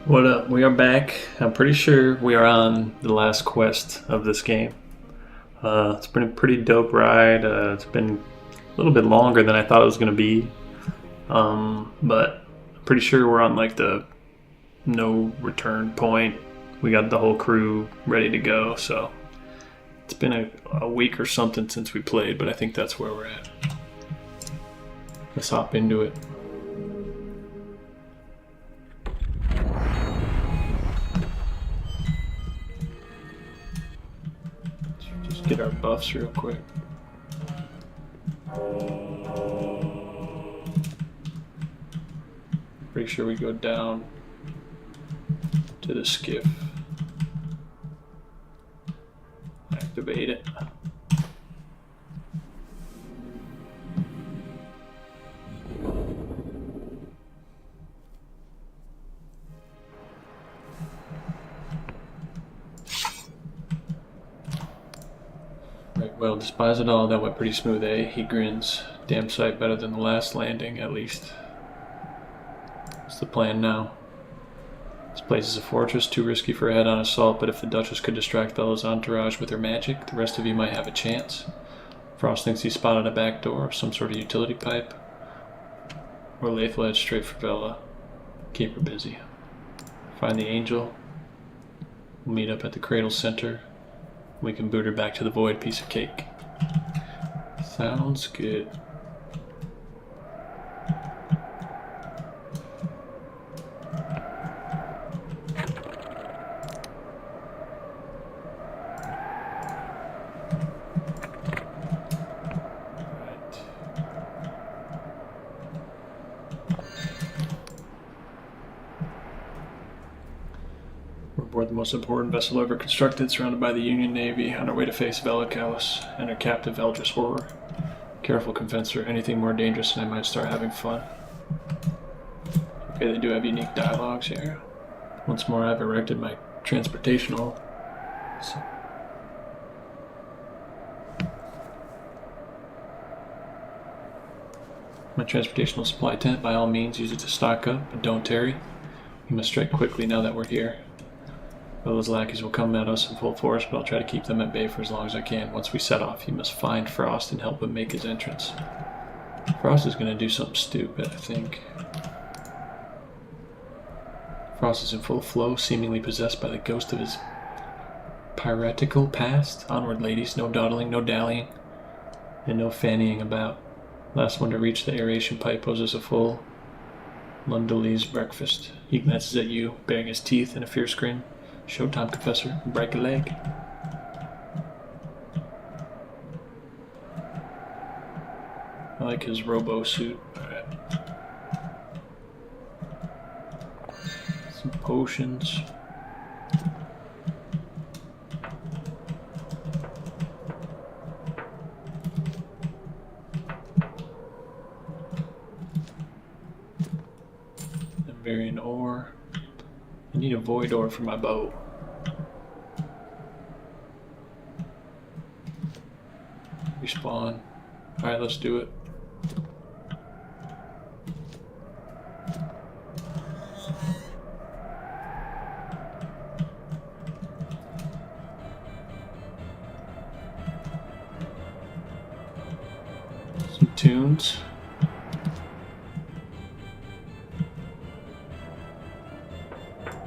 What up? We are back. I'm pretty sure we are on the last quest of this game. It's been a pretty dope ride. It's been a little bit longer than I thought it was going to be. But I'm pretty sure we're on like the no return point. We got the whole crew ready to go. So it's been a week or something since we played, but I think that's where we're at. Let's hop into it. Get our buffs real quick. Pretty sure we go down to the skiff. Activate it. Well, despise it all, that went pretty smooth, eh? He grins. Damn sight better than the last landing, at least. What's the plan now? This place is a fortress, too risky for a head-on assault, but if the Duchess could distract Bella's entourage with her magic, the rest of you might have a chance. Frost thinks he spotted a back door, some sort of utility pipe. Or Leith will head straight for Bella. Keep her busy. Find the angel. We'll meet up at the Cradle Center. We can boot her back to the void, piece of cake. Sounds good. Aboard the most important vessel ever constructed, surrounded by the Union Navy, on our way to face Vellicalis and her captive Eldris Horror. Careful, Confessor, anything more dangerous and I might start having fun. Okay, they do have unique dialogues here. Once more, I've erected my transportational... My transportational supply tent. By all means, use it to stock up, but don't tarry. We must strike quickly now that we're here. Those lackeys will come at us in full force, but I'll try to keep them at bay for as long as I can. Once we set off, you must find Frost and help him make his entrance. Frost is going to do something stupid, I think. Frost is in full flow, seemingly possessed by the ghost of his piratical past. Onward, ladies. No dawdling, no dallying, and no fannying about. Last one to reach the aeration pipe poses a full Lundolese breakfast. He glances at you, baring his teeth in a fierce grin. Showtime, Confessor. Break a leg. I like his robo suit. Alright. Some potions. Variant ore. I need a void ore for my bow. Respawn. Alright, let's do it. Some tunes.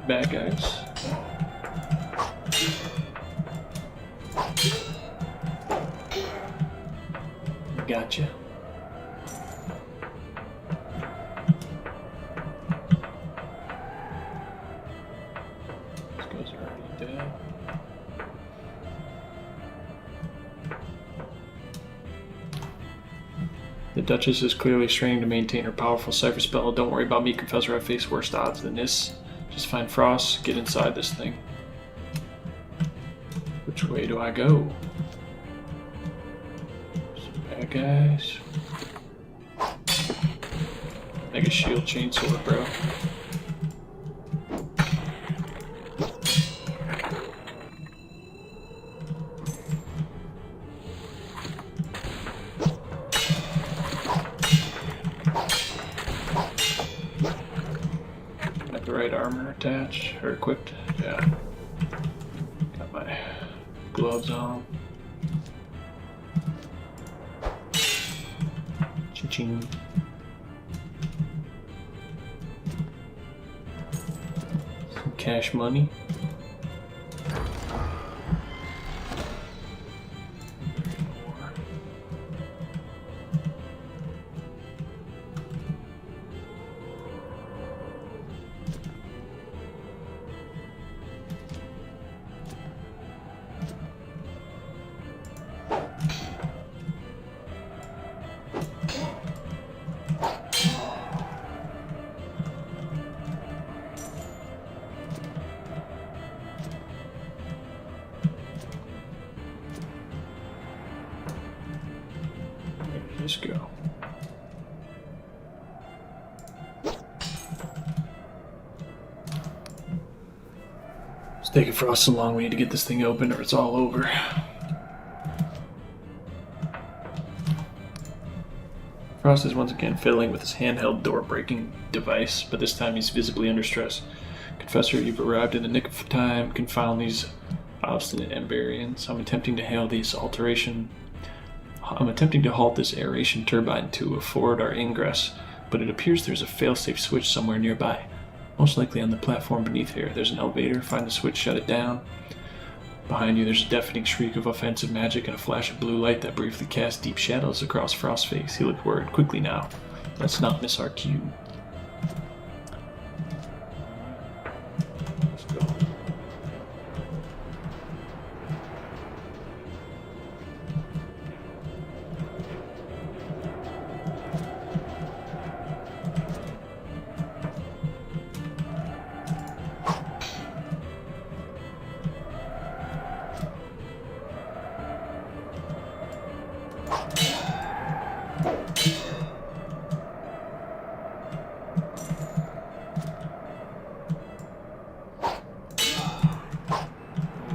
Bad guys. Gotcha. These guys are already dead. The Duchess is clearly straining to maintain her powerful cipher spell. Don't worry about me, Confessor. I face worse odds than this. Just find Frost, get inside this thing. Which way do I go? Some bad guys. Like a shield chainsaw, bro. right armor attached or equipped. Yeah. Got my gloves on. Cha-ching. Some cash money. Let's go. It's taking Frost so long. We need to get this thing open or it's all over. Frost is once again fiddling with his handheld door-breaking device, but this time he's visibly under stress. Confessor, you've arrived in the nick of time. Confound these obstinate Emberians. I'm attempting to halt this aeration turbine to afford our ingress, but it appears there's a failsafe switch somewhere nearby. Most likely on the platform beneath here. There's an elevator. Find the switch, shut it down. Behind you, there's a deafening shriek of offensive magic and a flash of blue light that briefly casts deep shadows across Frost's face. He looked worried. Quickly now. Let's not miss our cue. Let's go.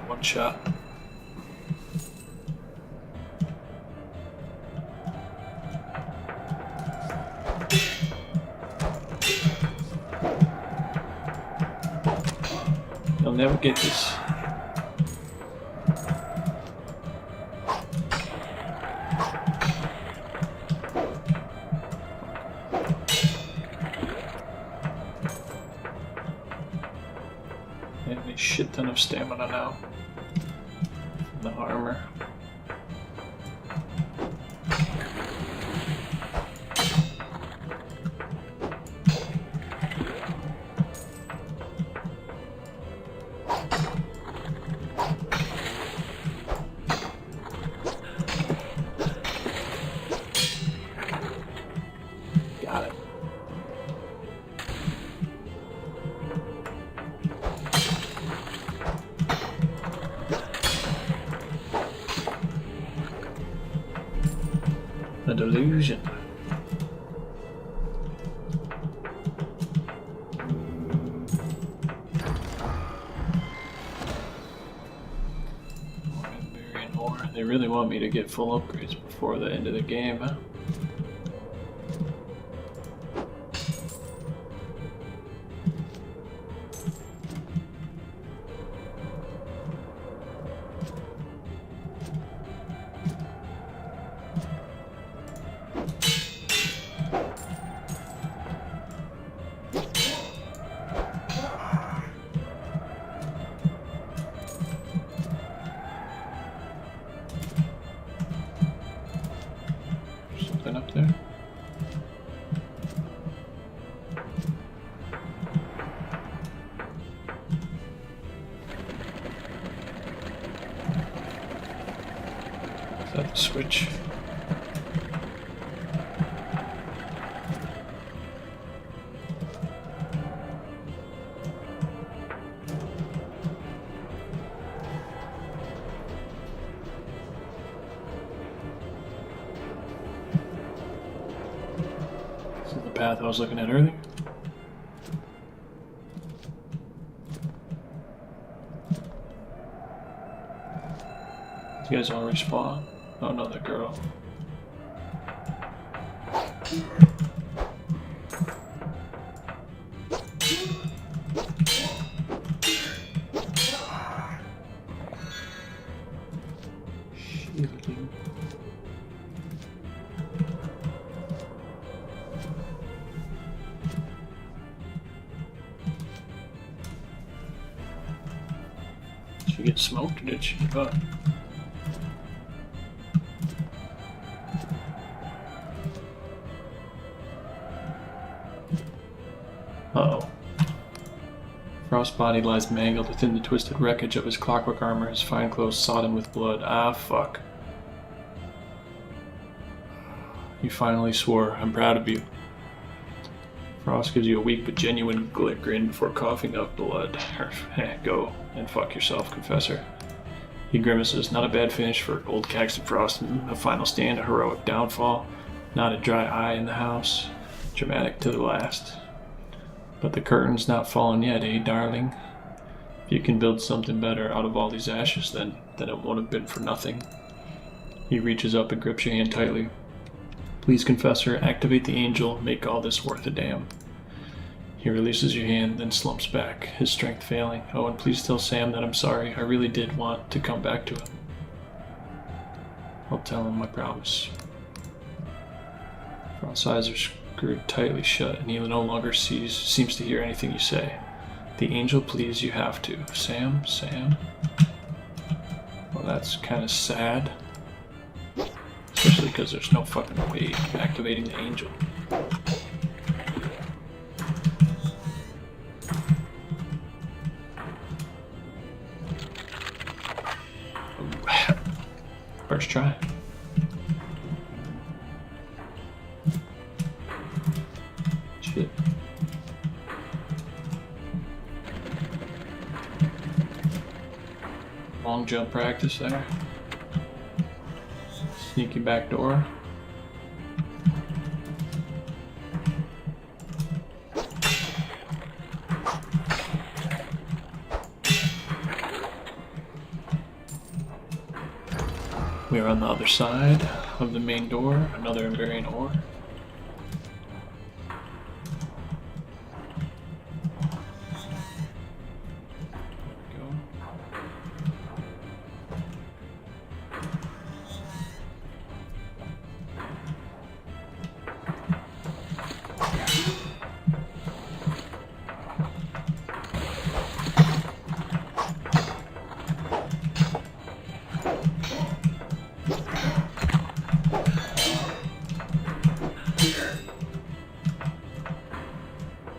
One shot. You'll never get this. And a shit ton of stamina now. The armor. Got it. The Delusion. More. They really want me to get full upgrades before the end of the game, huh? Something up there. Is that the switch? This is the path I was looking at earlier. You guys all respawn? Oh no, the girl. get smoked, or did she give up? Uh-oh. Frost's body lies mangled within the twisted wreckage of his clockwork armor, his fine clothes sodden with blood. Ah, fuck. You finally swore. I'm proud of you. Frost gives you a weak but genuine grin before coughing up blood. Go and fuck yourself, Confessor. He grimaces. Not a bad finish for old Caxton Frost. A final stand, a heroic downfall. Not a dry eye in the house. Dramatic to the last. But the curtain's not fallen yet, eh, darling? If you can build something better out of all these ashes, then it won't have been for nothing. He reaches up and grips your hand tightly. Please, Confessor, activate the angel, make all this worth a damn. He releases your hand, then slumps back, his strength failing. Oh, and please tell Sam that I'm sorry. I really did want to come back to him. I'll tell him, I promise. Frost's eyes are screwed tightly shut, and he no longer seems to hear anything you say. The angel, please, you have to. Sam? Well, that's kind of sad. Especially because there's no fucking way activating the angel. First try. Shit. Long jump practice there. Sneaky back door. We are on the other side of the main door, another invariant ore.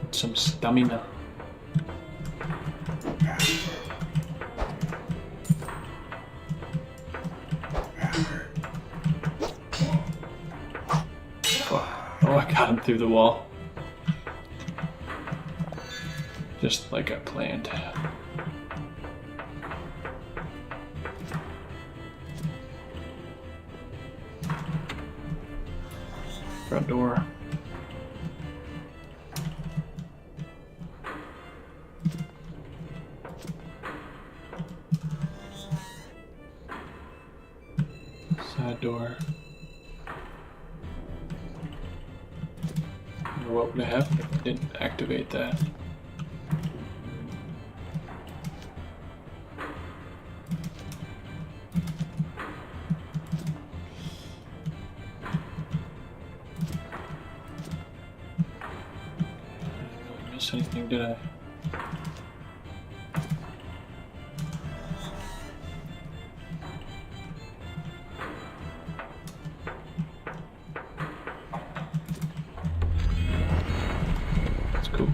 Some stamina. Oh, I got him through the wall. Just like I planned. Front door. Side door. What would have happened if I didn't activate that? I didn't really miss anything, did I? Cool.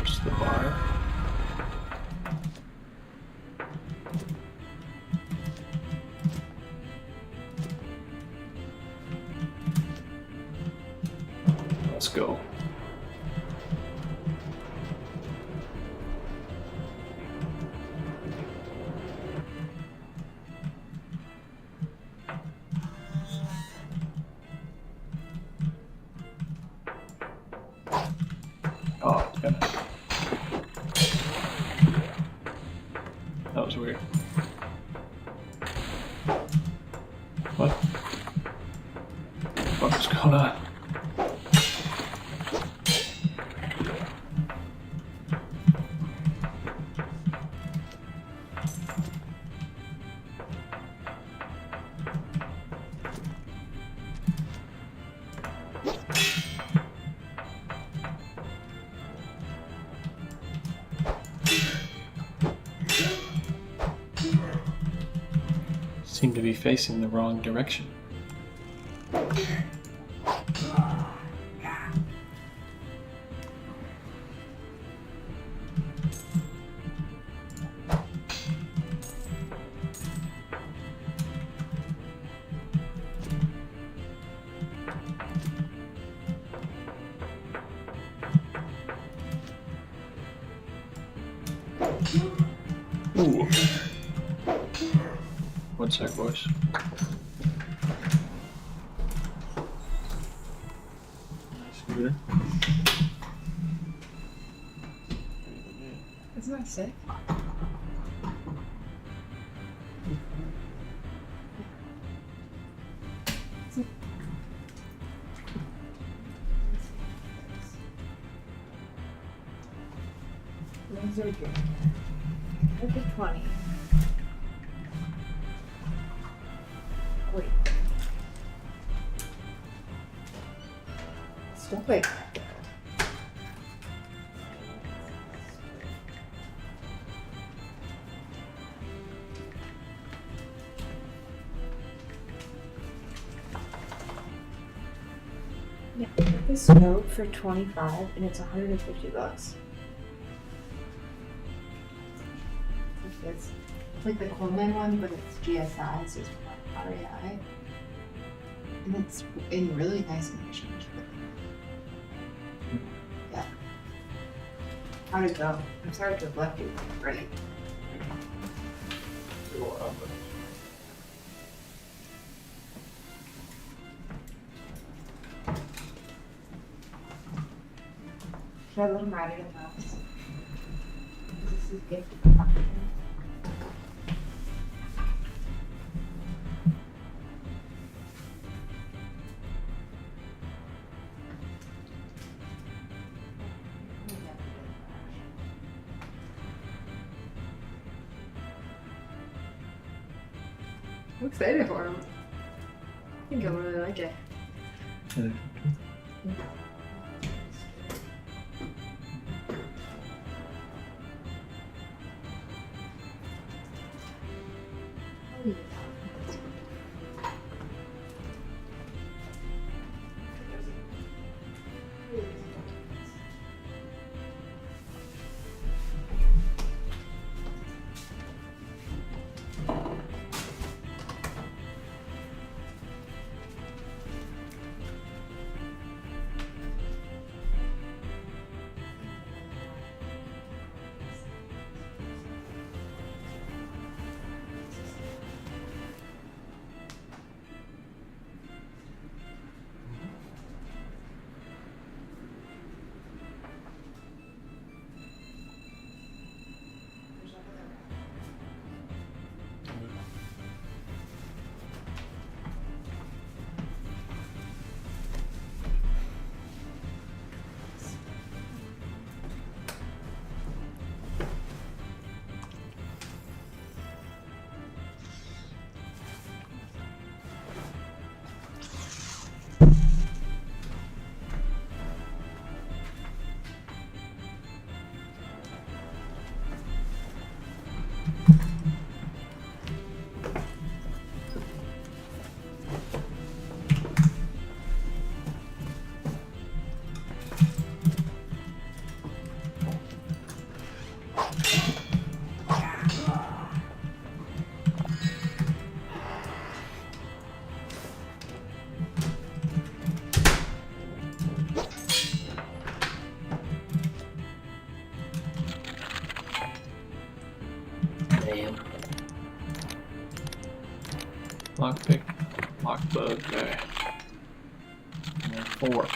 Just the bar. Let's go. Oh, damn it. That was weird. What? What's going on? Seem to be facing the wrong direction. Ooh. One sec, boys. Scooter. Isn't that sick? Those are good. Look at 20. Wait. Stop it. Yeah, this note for 25 and it's $150. It's like the Coleman one, but it's GSI, so it's REI. And it's in really nice condition. Yeah. How'd it go? I'm sorry to have left you. Great. Should I let him ride it in the house? Is this his gift? I'm excited for him. I think I really like it. Lockpick, lockbug guy. And 4.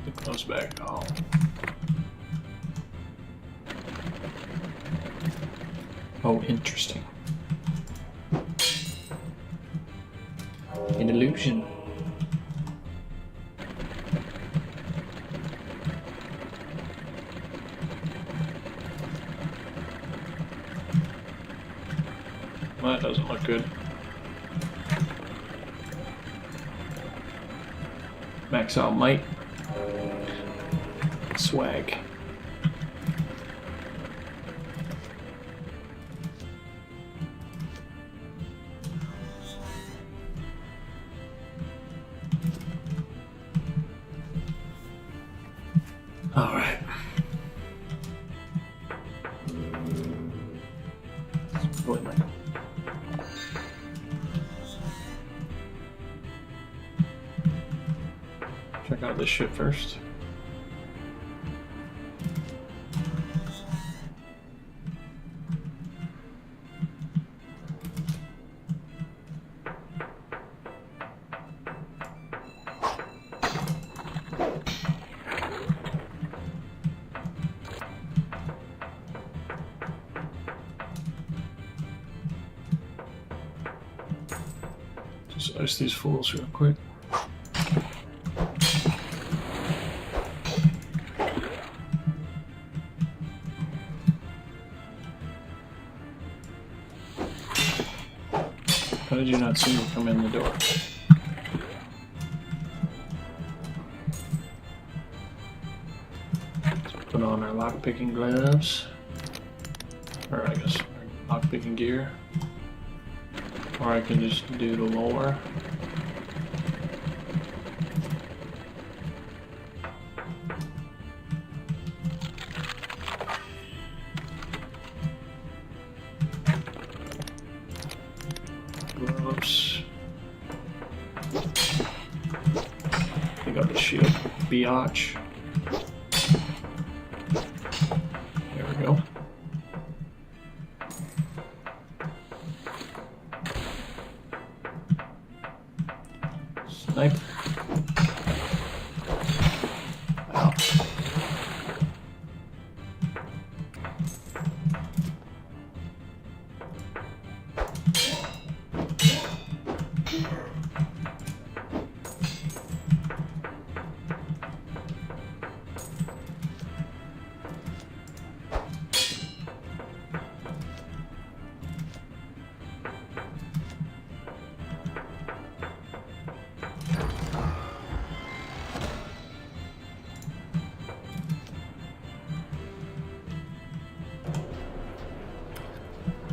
Put those back. Oh. Oh, interesting. Dread Delusion. Well, that doesn't look good. Max out might. Swag. All right. Wait, Mike. Check out this shit first. Just ice these fools real quick. How did you not see me come in the door? Let's put on our lockpicking gloves. Or I guess our lockpicking gear. Or I can just do the lore. Gloves. Pick up the shield. Biatch. There we go. Snipe. Ow.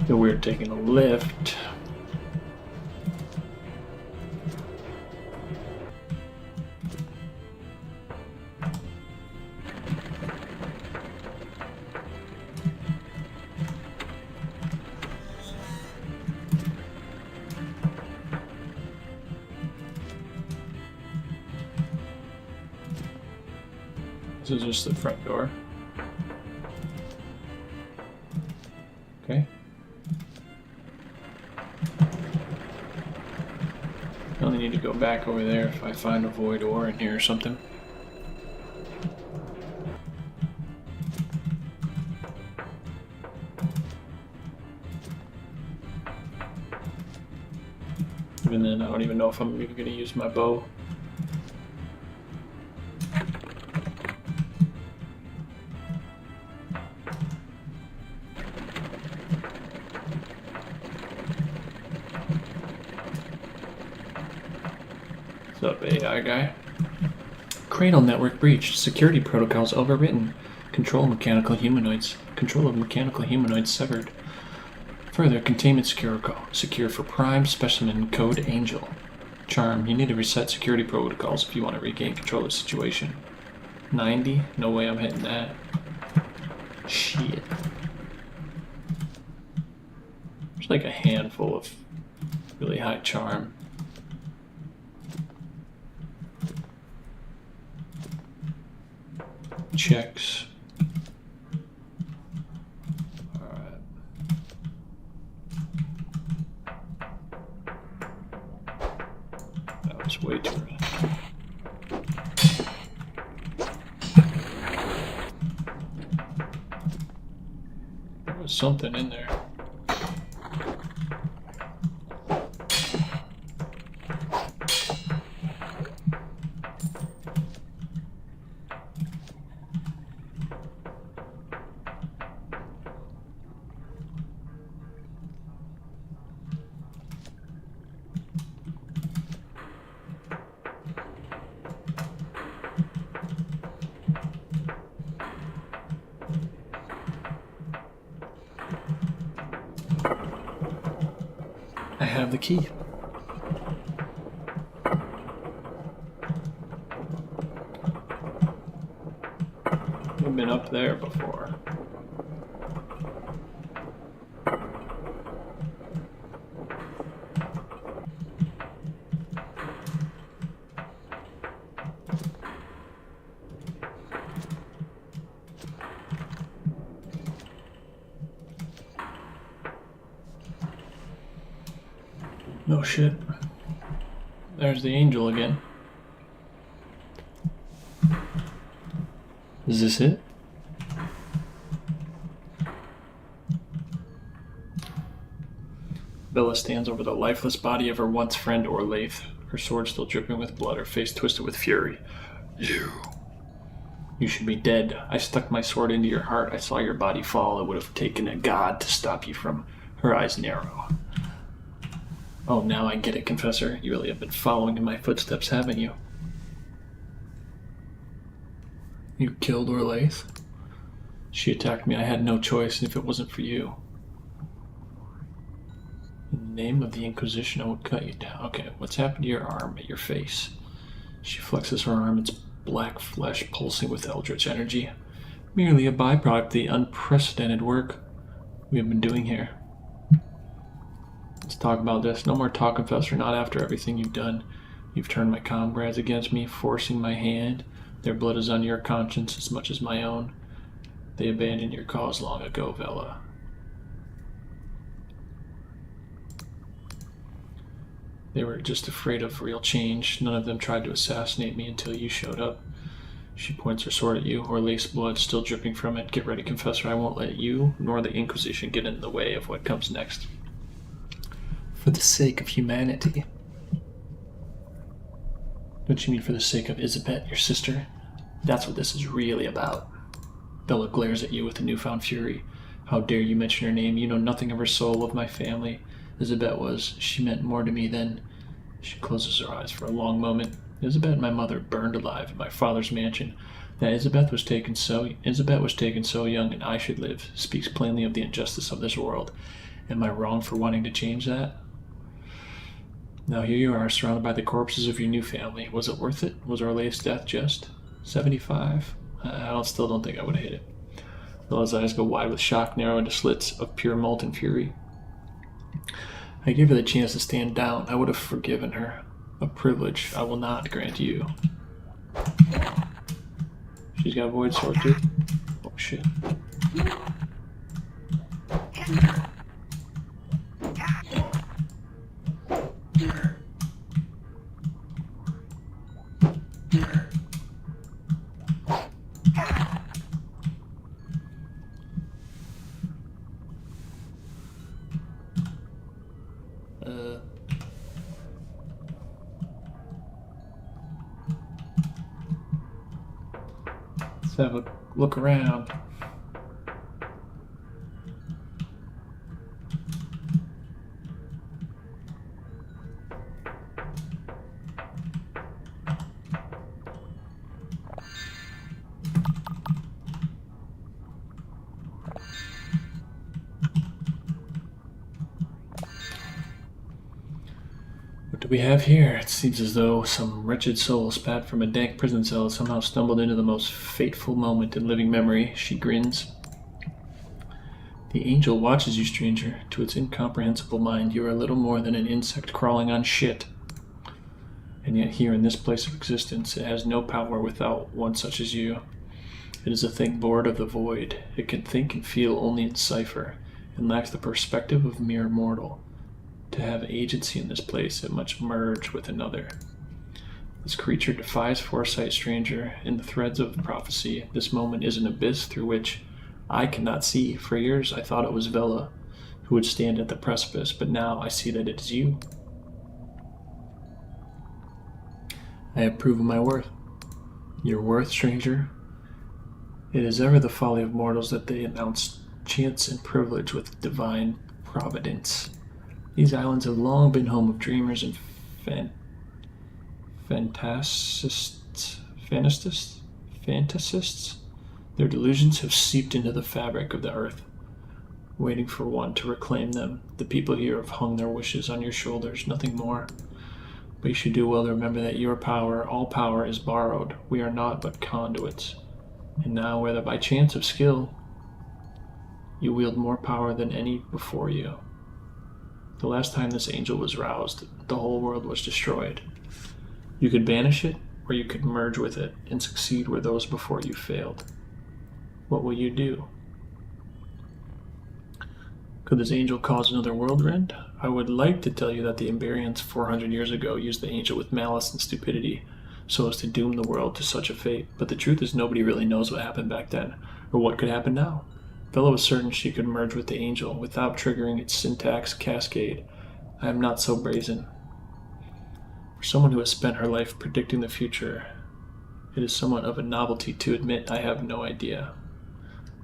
Feel weird taking a lift. This is just the front door. Okay. I only need to go back over there if I find a void ore in here or something. Even then, I don't even know if I'm even going to use my bow. What's up, AI guy? Cradle network breached. Security protocols overwritten. Control of mechanical humanoids severed. Further, containment secure for Prime Specimen Code Angel. Charm, you need to reset security protocols if you want to regain control of the situation. 90? No way I'm hitting that. Shit. There's like a handful of really high charm. Checks. Alright. That was way too early. There was something in there. I have the key. haven't been up there before. No shit. There's the angel again. Is this it? Bella stands over the lifeless body of her once friend Orlaith, her sword still dripping with blood, her face twisted with fury. You should be dead. I stuck my sword into your heart. I saw your body fall. It would have taken a god to stop you from... Her eyes narrow. Oh, now I get it, Confessor. You really have been following in my footsteps, haven't you? You killed Orlaith? She attacked me. I had no choice, and if it wasn't for you... In the name of the Inquisition, I would cut you down. Okay, what's happened to your arm, at your face? She flexes her arm, its black flesh pulsing with eldritch energy. Merely a byproduct of the unprecedented work we have been doing here. Let's talk about this. No more talk, Confessor, not after everything you've done. You've turned my comrades against me, forcing my hand. Their blood is on your conscience as much as my own. They abandoned your cause long ago, Vela. They were just afraid of real change. None of them tried to assassinate me until you showed up. She points her sword at you, Orlaith's blood still dripping from it. Get ready, Confessor. I won't let you nor the Inquisition get in the way of what comes next. For the sake of humanity. Don't you mean for the sake of Isabet, your sister? That's what this is really about. Bella glares at you with a newfound fury. How dare you mention her name? You know nothing of her soul, of my family. Isabet was. She meant more to me than... She closes her eyes for a long moment. Isabet and my mother burned alive in my father's mansion. That Isabet was taken so young and I should live speaks plainly of the injustice of this world. Am I wrong for wanting to change that? Now here you are, surrounded by the corpses of your new family. Was it worth it? Was Orlaith's death just? 75? I still don't think I would have hit it. Bella's eyes go wide with shock, narrow into slits of pure molten fury. I gave her the chance to stand down. I would have forgiven her. A privilege I will not grant you. She's got a void sword too. Oh shit. Let's have a look around. What do we have here? It seems as though some wretched soul spat from a dank prison cell has somehow stumbled into the most fateful moment in living memory. She grins. The angel watches you, stranger. To its incomprehensible mind, you are little more than an insect crawling on shit. And yet here in this place of existence, it has no power without one such as you. It is a thing born of the void. It can think and feel only in cipher, and lacks the perspective of mere mortal. To have agency in this place, it must merge with another. This creature defies foresight, stranger. In the threads of prophecy, this moment is an abyss through which I cannot see. For years I thought it was Vela who would stand at the precipice, but now I see that it is you. I have proven my worth. Your worth, stranger? It is ever the folly of mortals that they announce chance and privilege with divine providence. These islands have long been home of dreamers and fantasists. Their delusions have seeped into the fabric of the earth, waiting for one to reclaim them. The people here have hung their wishes on your shoulders, nothing more. But you should do well to remember that your power, all power, is borrowed. We are naught but conduits. And now, whether by chance of skill, you wield more power than any before you. The last time this angel was roused, the whole world was destroyed. You could banish it, or you could merge with it and succeed where those before you failed. What will you do? Could this angel cause another world rend? I would like to tell you that the Emberians 400 years ago used the angel with malice and stupidity so as to doom the world to such a fate, but the truth is nobody really knows what happened back then, or what could happen now. Bella was certain she could merge with the angel without triggering its syntax cascade. I am not so brazen. For someone who has spent her life predicting the future, it is somewhat of a novelty to admit I have no idea.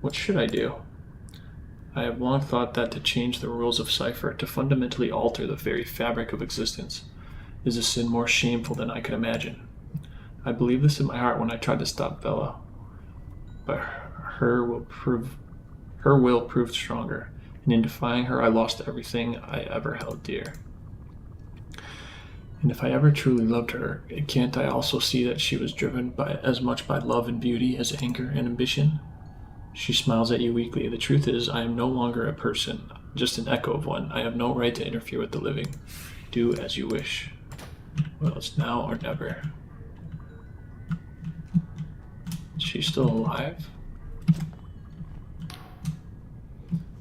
What should I do? I have long thought that to change the rules of Cipher, to fundamentally alter the very fabric of existence, is a sin more shameful than I could imagine. I believe this in my heart when I tried to stop Bella, but her will proved stronger, and in defying her I lost everything I ever held dear. And if I ever truly loved her, can't I also see that she was driven by as much by love and beauty as anger and ambition? She smiles at you weakly. The truth is, I am no longer a person, just an echo of one. I have no right to interfere with the living. Do as you wish. Well, it's now or never. Is she still alive?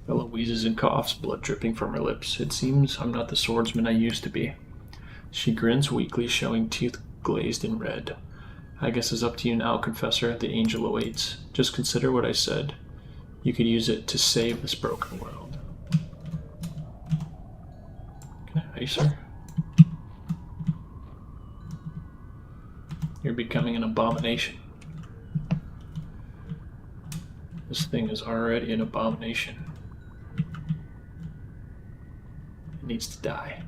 Bella wheezes and coughs, blood dripping from her lips. It seems I'm not the swordsman I used to be. She grins weakly, showing teeth glazed in red. I guess it's up to you now, Confessor. The angel awaits. Just consider what I said. You could use it to save this broken world. Can I ice her? You're becoming an abomination. This thing is already an abomination. It needs to die.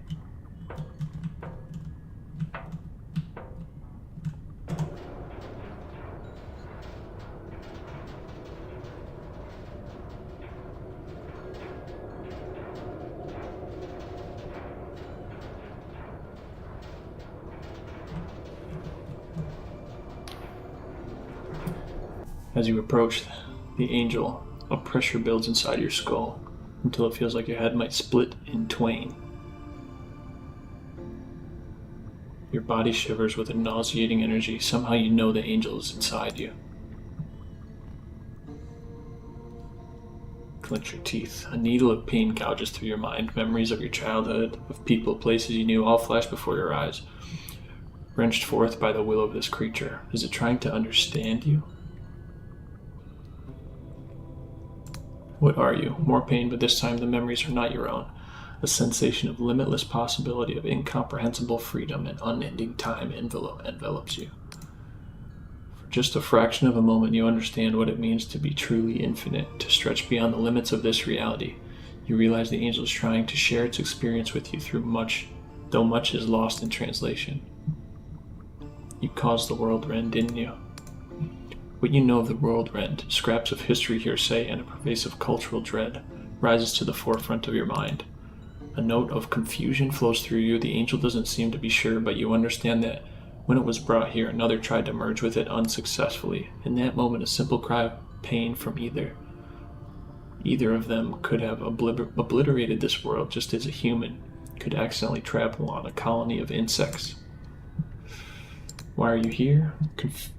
As you approach the angel, a pressure builds inside your skull until it feels like your head might split in twain. Your body shivers with a nauseating energy. Somehow you know the angel is inside you. Clench your teeth. A needle of pain gouges through your mind. Memories of your childhood, of people, places you knew, all flash before your eyes. Wrenched forth by the will of this creature. Is it trying to understand you? What are you? More pain, but this time the memories are not your own. A sensation of limitless possibility, of incomprehensible freedom and unending time envelops you. For just a fraction of a moment you understand what it means to be truly infinite, to stretch beyond the limits of this reality. You realize the angel is trying to share its experience with you through much, though much is lost in translation. You caused the world rend, didn't you? What you know of the world rend, scraps of history hearsay, and a pervasive cultural dread rises to the forefront of your mind. A note of confusion flows through you. The angel doesn't seem to be sure, but you understand that when it was brought here, another tried to merge with it unsuccessfully. In that moment, a simple cry of pain from either of them could have obliterated this world, just as a human could accidentally trample on a colony of insects. Why are you here?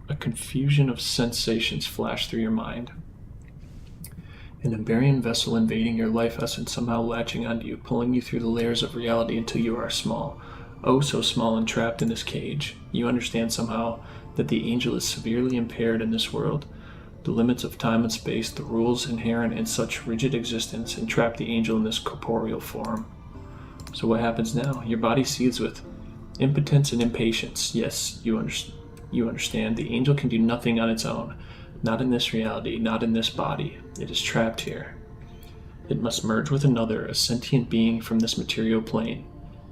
A confusion of sensations flash through your mind. An Emberian vessel invading your life essence, somehow latching onto you, pulling you through the layers of reality until you are small. Oh, so small and trapped in this cage. You understand somehow that the angel is severely impaired in this world. The limits of time and space, the rules inherent in such rigid existence, entrap the angel in this corporeal form. So what happens now? Your body seethes with impotence and impatience. Yes, you understand. The angel can do nothing on its own. Not in this reality, not in this body. It is trapped here. It must merge with another, a sentient being from this material plane,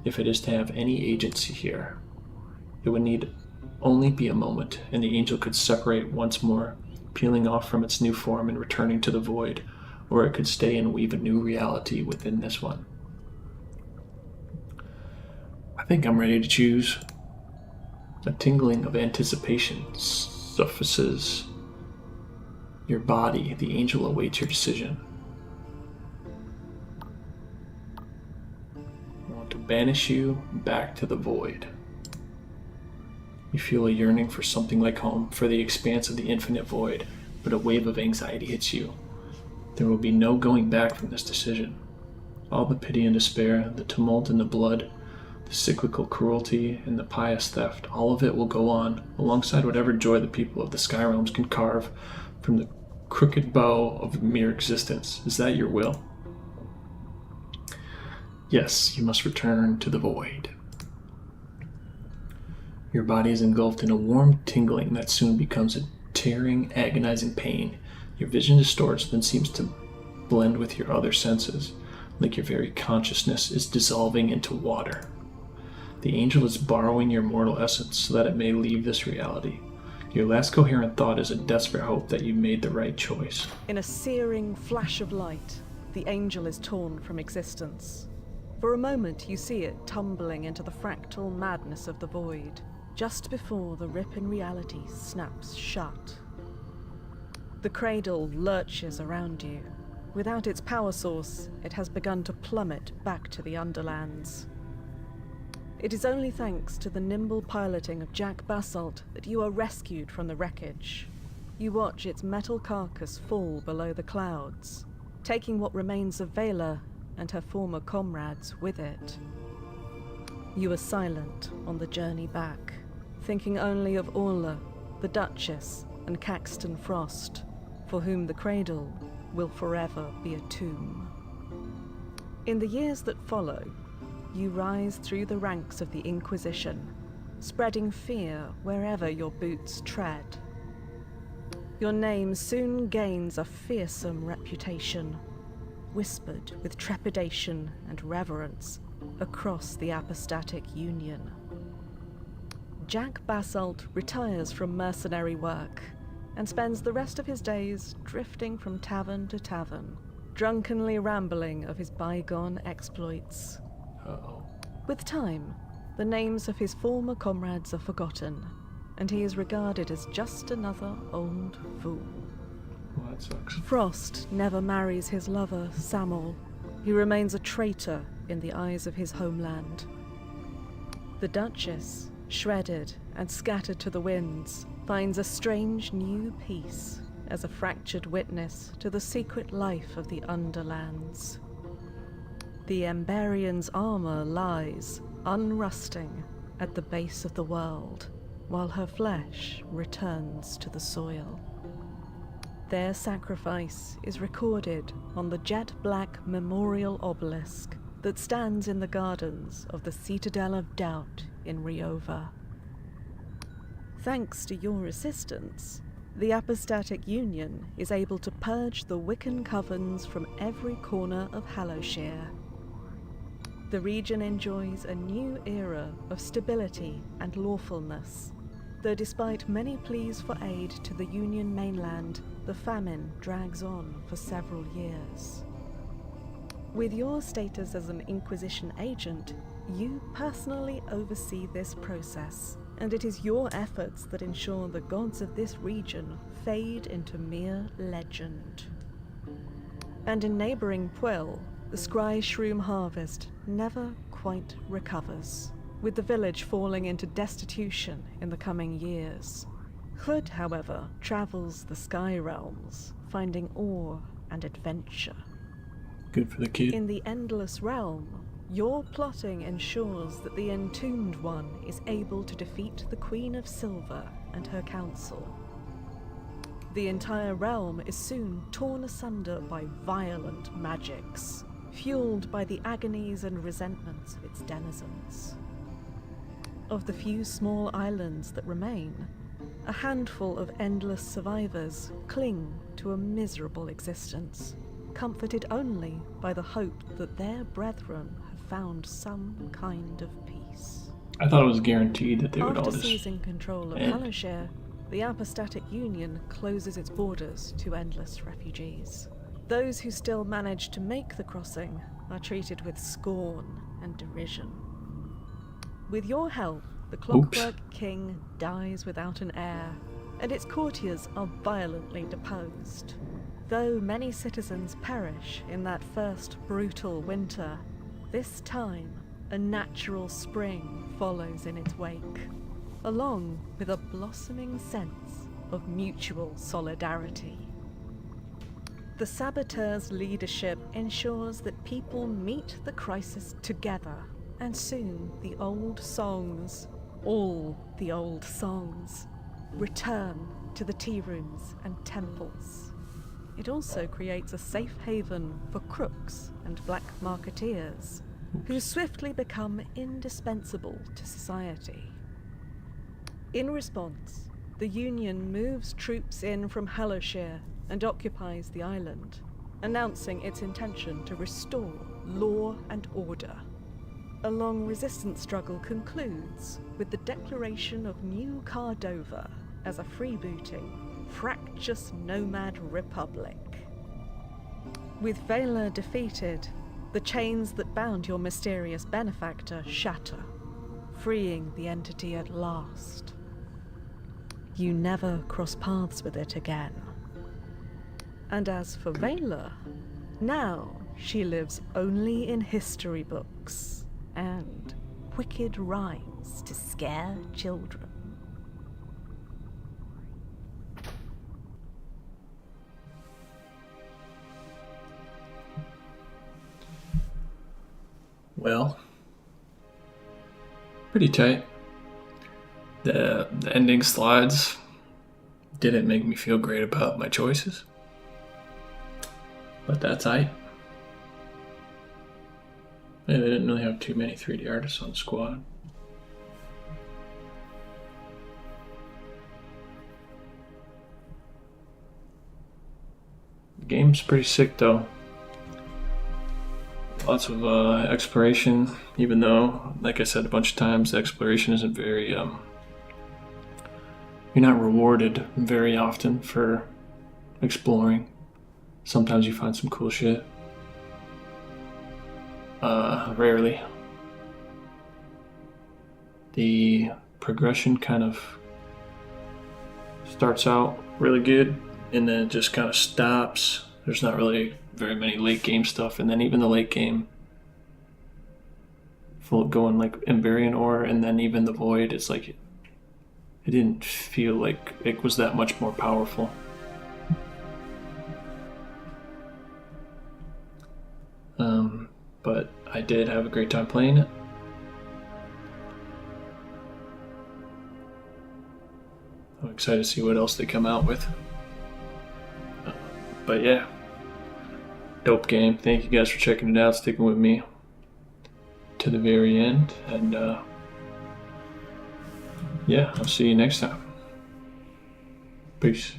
if it is to have any agency here. It would need only be a moment, and the angel could separate once more, peeling off from its new form and returning to the void, or it could stay and weave a new reality within this one. I think I'm ready to choose. A tingling of anticipation surfaces Your body, the angel awaits your decision. I want to banish you back to the void. You feel a yearning for something like home, for the expanse of the infinite void, but a wave of anxiety hits you. There will be no going back from this decision. All the pity and despair, the tumult and the blood, the cyclical cruelty and the pious theft, all of it will go on, alongside whatever joy the people of the Sky Realms can carve from the crooked bow of mere existence. Is that your will? Yes, you must return to the void. Your body is engulfed in a warm tingling that soon becomes a tearing, agonizing pain. Your vision distorts, then seems to blend with your other senses, like your very consciousness is dissolving into water. The angel is borrowing your mortal essence so that it may leave this reality. Your last coherent thought is a desperate hope that you made the right choice. In a searing flash of light, the angel is torn from existence. For a moment, you see it tumbling into the fractal madness of the void, just before the rip in reality snaps shut. The cradle lurches around you. Without its power source, it has begun to plummet back to the Underlands. It is only thanks to the nimble piloting of Jack Basalt that you are rescued from the wreckage. You watch its metal carcass fall below the clouds, taking what remains of Vela and her former comrades with it. You are silent on the journey back, thinking only of Orla, the Duchess, and Caxton Frost, for whom the cradle will forever be a tomb. In the years that follow, you rise through the ranks of the Inquisition, spreading fear wherever your boots tread. Your name soon gains a fearsome reputation, whispered with trepidation and reverence across the Apostatic Union. Jack Basalt retires from mercenary work and spends the rest of his days drifting from tavern to tavern, drunkenly rambling of his bygone exploits. Uh-oh. With time, the names of his former comrades are forgotten, and he is regarded as just another old fool. Well, that sucks. Frost never marries his lover, Samol. He remains a traitor in the eyes of his homeland. The Duchess, shredded and scattered to the winds, finds a strange new peace as a fractured witness to the secret life of the Underlands. The Emberian's armor lies, unrusting, at the base of the world, while her flesh returns to the soil. Their sacrifice is recorded on the jet-black memorial obelisk that stands in the gardens of the Citadel of Doubt in Riova. Thanks to your assistance, the Apostatic Union is able to purge the Wiccan covens from every corner of Hallowshire. The region enjoys a new era of stability and lawfulness, though despite many pleas for aid to the Union mainland, the famine drags on for several years. With your status as an Inquisition agent, you personally oversee this process, and it is your efforts that ensure the gods of this region fade into mere legend. And in neighbouring Puel, the scry shroom harvest never quite recovers, with the village falling into destitution in the coming years. Hood, however, travels the Sky Realms, finding awe and adventure. Good for the kid. In the Endless Realm, your plotting ensures that the Entombed One is able to defeat the Queen of Silver and her council. The entire realm is soon torn asunder by violent magics, fueled by the agonies and resentments of its denizens. Of the few small islands that remain, a handful of endless survivors cling to a miserable existence, comforted only by the hope that their brethren have found some kind of peace. I thought it was guaranteed that they would all After just seizing control of end. Hallowshire, the Apostatic Union closes its borders to endless refugees. Those who still manage to make the crossing are treated with scorn and derision. With your help, the Clockwork King dies without an heir, and its courtiers are violently deposed. Though many citizens perish in that first brutal winter, this time a natural spring follows in its wake, along with a blossoming sense of mutual solidarity. The saboteurs' leadership ensures that people meet the crisis together, and soon the old songs, all the old songs, return to the tea rooms and temples. It also creates a safe haven for crooks and black marketeers, who swiftly become indispensable to society. In response, the Union moves troops in from Hallowshire and occupies the island, announcing its intention to restore law and order. A long resistance struggle concludes with the declaration of New Cardova as a freebooting, fractious nomad republic. With Vela defeated, the chains that bound your mysterious benefactor shatter, freeing the entity at last. You never cross paths with it again. And as for Vela, now she lives only in history books and wicked rhymes to scare children. Well, pretty tight. The ending slides didn't make me feel great about my choices, but that's tight. Yeah, they didn't really have too many 3D artists on the squad. The game's pretty sick though. Lots of exploration, even though, like I said a bunch of times, the exploration isn't very, you're not rewarded very often for exploring. Sometimes you find some cool shit. Rarely. The progression kind of starts out really good, and then it just kind of stops. There's not really very many late game stuff, and then even the late game, full going like Emberian Ore, and then even the Void, it's like it didn't feel like it was that much more powerful. But I did have a great time playing it. I'm excited to see what else they come out with. But yeah, dope game. Thank you guys for checking it out, sticking with me to the very end, and yeah, I'll see you next time. Peace.